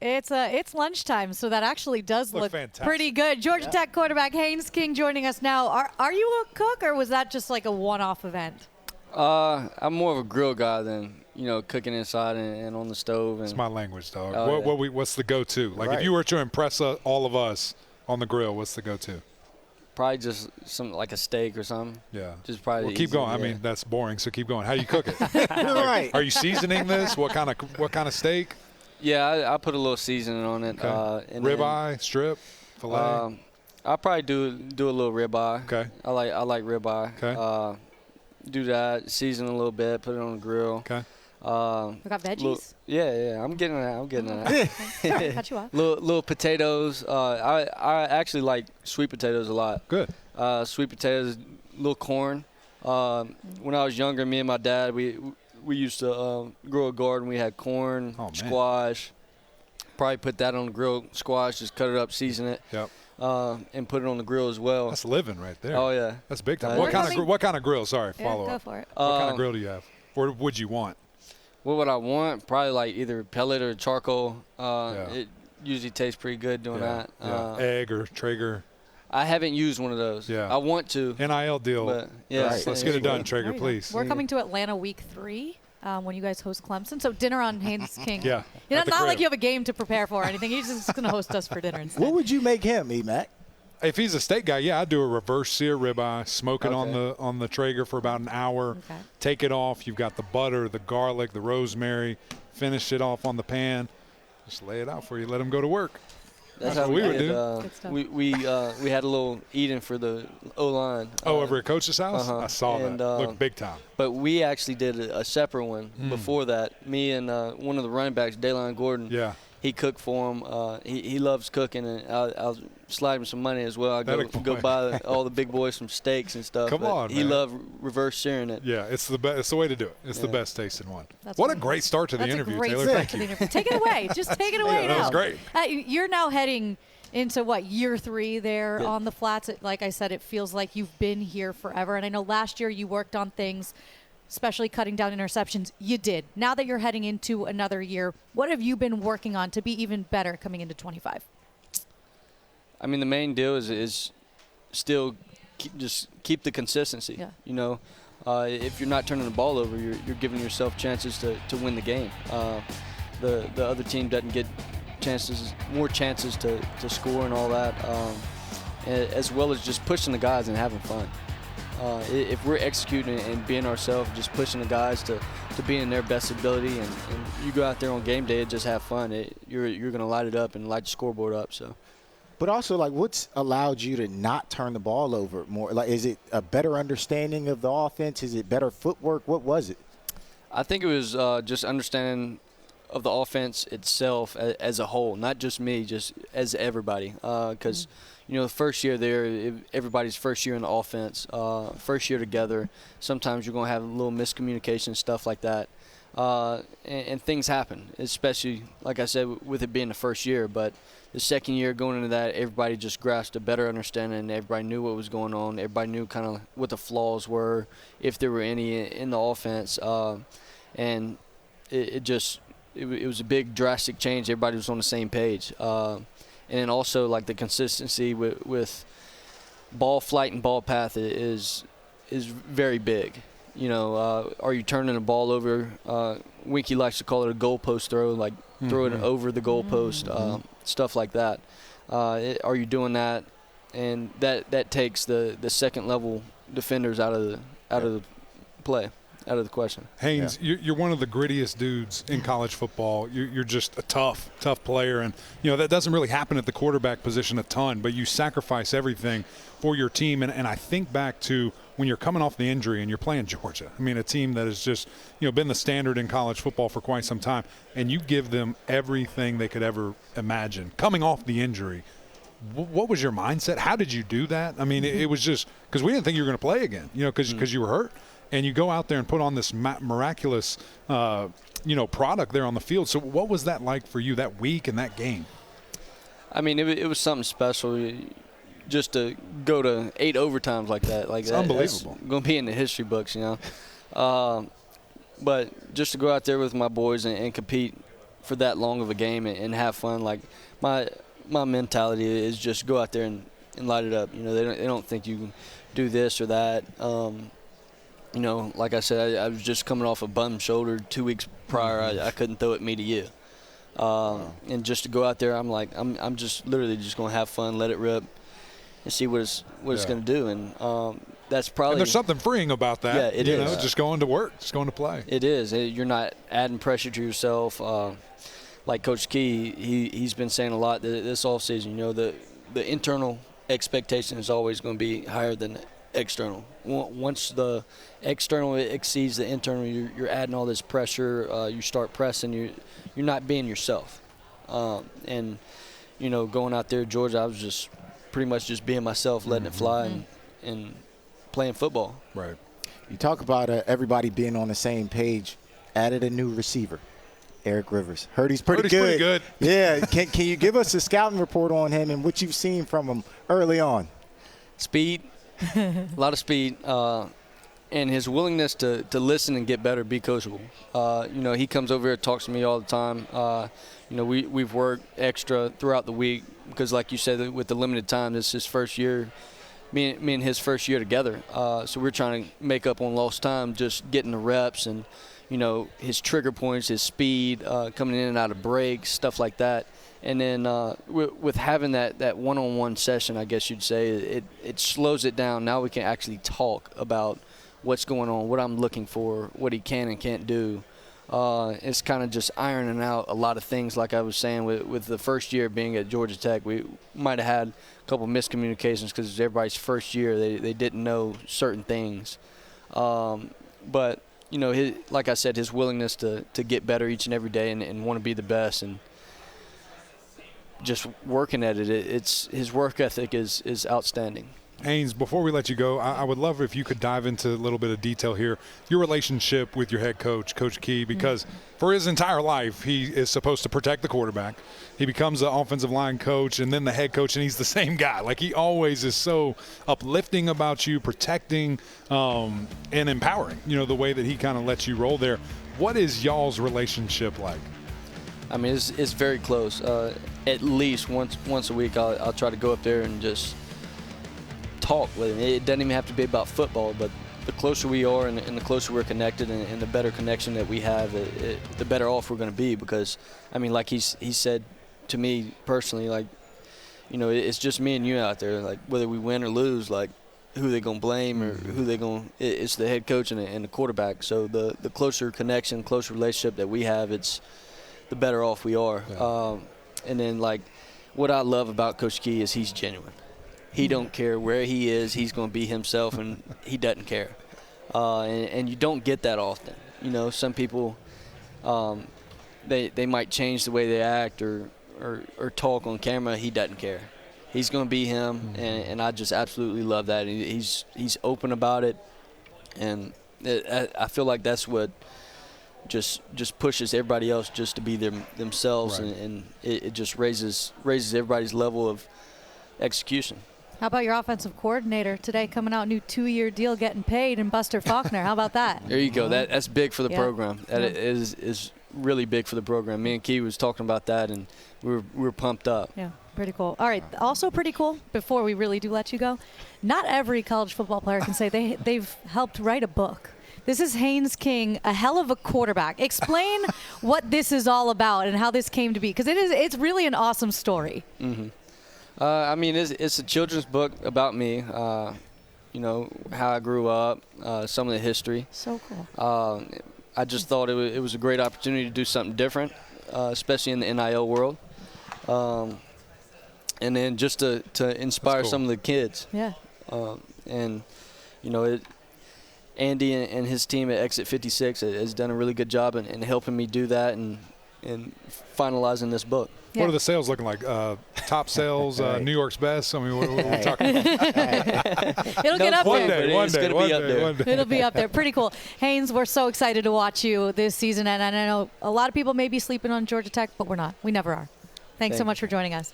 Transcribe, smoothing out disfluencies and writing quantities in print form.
It's lunchtime, so that actually does look fantastic. pretty good. Georgia Tech quarterback Haynes King joining us now. Are you a cook, or was that just like a one-off event? I'm more of a grill guy than cooking inside and on the stove. And it's my language, dog. Oh, What's the go-to? Like if you were to impress all of us on the grill, what's the go-to? Probably just something like a steak or something. Yeah. Just probably. Keep going. Yeah. I mean, that's boring. So keep going. How do you cook it? Right. Are you seasoning this? What kind of steak? Yeah, I put a little seasoning on it. Okay. Ribeye, strip, fillet. I'll probably do a little ribeye. Okay. I like ribeye. Okay. Do that, season a little bit, put it on the grill. Okay. We got veggies. Yeah. I'm getting that. Sorry, cut you off. Little potatoes. I actually like sweet potatoes a lot. Good. Sweet potatoes, little corn. When I was younger, me and my dad, we used to grow a garden. We had corn, squash. Probably put that on the grill. Squash, just cut it up, season it. Yep. And put it on the grill as well. That's living right there. Oh yeah. That's big time. What kind of grill? Sorry, follow up. Go for it. What kind of grill do you have? Or would you want? What would I want? Probably like either pellet or charcoal. It usually tastes pretty good doing that. Egg or Traeger. I haven't used one of those. Yeah. I want to. NIL deal. But, yeah. Right. Let's get it done, Traeger, please. We're coming to Atlanta week 3 when you guys host Clemson. So dinner on Haynes King. Yeah. Not like you have a game to prepare for or anything. He's just going to host us for dinner instead. What would you make him, E-Mac? If he's a steak guy, I'd do a reverse sear ribeye, smoke it on the Traeger for about an hour, take it off. You've got the butter, the garlic, the rosemary, finish it off on the pan. Just lay it out for you. Let him go to work. That's how we would do. We had a little eating for the O-line. Over at Coach's house? Uh-huh. I saw that. Looked big time. But we actually did a separate one before that. Me and one of the running backs, Lain Gordon. Yeah. He cooked for him. He loves cooking, and I'll slide him some money as well. I go buy all the big boys some steaks and stuff. Come on, He man. loved reverse searing it. Yeah, it's the best. It's the way to do it. It's the best tasting one. That's what right. a great start to the interview, Taylor. Thank you. Take it away. Just take it away now. That was great. You're now heading into year 3 there on the flats. Like I said, it feels like you've been here forever. And I know last year you worked on things, especially cutting down interceptions. You did. Now that you're heading into another year, what have you been working on to be even better coming into 25? I mean, the main deal is still keep the consistency. Yeah. If you're not turning the ball over, you're giving yourself chances to win the game. The other team doesn't get more chances to score and all that, as well as just pushing the guys and having fun. If we're executing and being ourselves, just pushing the guys to be in their best ability, and you go out there on game day and just have fun, you're going to light it up and light the scoreboard up. So. But also, what's allowed you to not turn the ball over more? Is it a better understanding of the offense? Is it better footwork? What was it? I think it was just understanding of the offense itself as a whole, not just me, just as everybody. Because, the first year there, everybody's first year in the offense, first year together. Sometimes you're going to have a little miscommunication, stuff like that. And things happen, especially, like I said, with it being the first year. But the second year going into that, everybody just grasped a better understanding, and everybody knew what was going on. Everybody knew kind of what the flaws were, if there were any in the offense. And it was a big, drastic change. Everybody was on the same page. And then also, the consistency with ball flight and ball path is very big. Are you turning the ball over? Winky likes to call it a goalpost throw, throw it over the goalpost, stuff like that. Are you doing that? And that takes the second level defenders out of the play, out of the question. Haynes, you're one of the grittiest dudes in college football. You're just a tough player, and that doesn't really happen at the quarterback position a ton. But you sacrifice everything for your team, and I think back to when you're coming off the injury and you're playing Georgia. I mean, a team that has just been the standard in college football for quite some time, and you give them everything they could ever imagine coming off the injury. What was your mindset? How did you do that? I mean, it was just because we didn't think you were going to play again, because you were hurt. And you go out there and put on this miraculous, product there on the field. So what was that like for you that week and that game? I mean, it was something special. Just to go to 8 overtimes like that, it's unbelievable. That's going to be in the history books, But just to go out there with my boys and compete for that long of a game and have fun. Like my mentality is just go out there and light it up. You know, they don't think you can do this or that. You know, like I said, I was just coming off a bum shoulder 2 weeks prior. I couldn't throw it me to you. And just to go out there, I'm like, I'm just literally just going to have fun, let it rip, and see what it's going to do. And that's probably. And there's something freeing about that. Yeah, it you is. know, just going to work, just going to play. It is. You're not adding pressure to yourself. Like Coach Key, he's been saying a lot this offseason. You know, the internal expectation is always going to be higher than the external. Once the external exceeds the internal, you're adding all this pressure. You start pressing. You're not being yourself. And you know, going out there, Georgia, I was just pretty much just being myself, letting it fly, and playing football. Right. You talk about everybody being on the same page. Added a new receiver, Eric Rivers. Heard he's pretty good. Yeah. Can you give us a scouting report on him and what you've seen from him early on? Speed, a lot of speed, and his willingness to listen and get better, be coachable. You know, he comes over here, talks to me all the time. You know, we've worked extra throughout the week because, like you said, with the limited time, this is his first year. Me and his first year together. So we're trying to make up on lost time, just getting the reps and, you know, his trigger points, his speed, coming in and out of breaks, stuff like that. And then with having that one-on-one session, I guess you'd say, it slows it down. Now we can actually talk about what's going on, what I'm looking for, what he can and can't do. It's kind of just ironing out a lot of things. Like I was saying, with the first year being at Georgia Tech, we might have had a couple miscommunications because it was everybody's first year. They didn't know certain things. But, you know, like I said, his willingness to get better each and every day and want to be the best and just working at it, his work ethic is outstanding. Haynes, before we let you go, I would love if you could dive into a little bit of detail here, your relationship with your head coach, Coach Key, because for his entire life, he is supposed to protect the quarterback. He becomes the offensive line coach and then the head coach, and he's the same guy. Like, he always is so uplifting about you, protecting and empowering, you know, the way that he kind of lets you roll there. What is y'all's relationship like? I mean, it's very close. At least once a week, I'll try to go up there and just talk with him. It doesn't even have to be about football, but the closer we are and the closer we're connected and the better connection that we have, the better off we're going to be. Because, I mean, like he said to me personally, like, you know, it's just me and you out there. Like, whether we win or lose, like, who they going to blame or who they going – it's the head coach and the quarterback. So the closer connection, closer relationship that we have, it's the better off we are. Yeah. And then, like, what I love about Coach Key is he's genuine. He don't care where he is. He's going to be himself, and he doesn't care. And you don't get that often. You know, some people, they might change the way they act or talk on camera. He doesn't care. He's going to be him, and I just absolutely love that. He's open about it, and I feel like that's what just pushes everybody else just to be themselves, right. and it just raises everybody's level of execution. How about your offensive coordinator today coming out, new 2-year deal, getting paid, and Buster Faulkner? How about that? There you go. That's big for the program. That is really big for the program. Me and Key was talking about that, and we were pumped up. Yeah, pretty cool. All right, also pretty cool, before we really do let you go, not every college football player can say they've helped write a book. This is Haynes King, a hell of a quarterback. Explain what this is all about and how this came to be, because it's really an awesome story. Mm-hmm. I mean, it's a children's book about me, you know, how I grew up, some of the history. So cool. I just thought it was a great opportunity to do something different, especially in the NIL world. And then just to inspire some of the kids. Yeah. And, you know, Andy and his team at Exit 56 has done a really good job in helping me do that and finalizing this book. Yeah. What are the sales looking like? Top sales, New York's best? I mean, what are we talking about? It'll get up one there. Day, one day. It'll be up there. Pretty cool. Haynes, we're so excited to watch you this season. And I know a lot of people may be sleeping on Georgia Tech, but we're not. We never are. Thanks so much for joining us.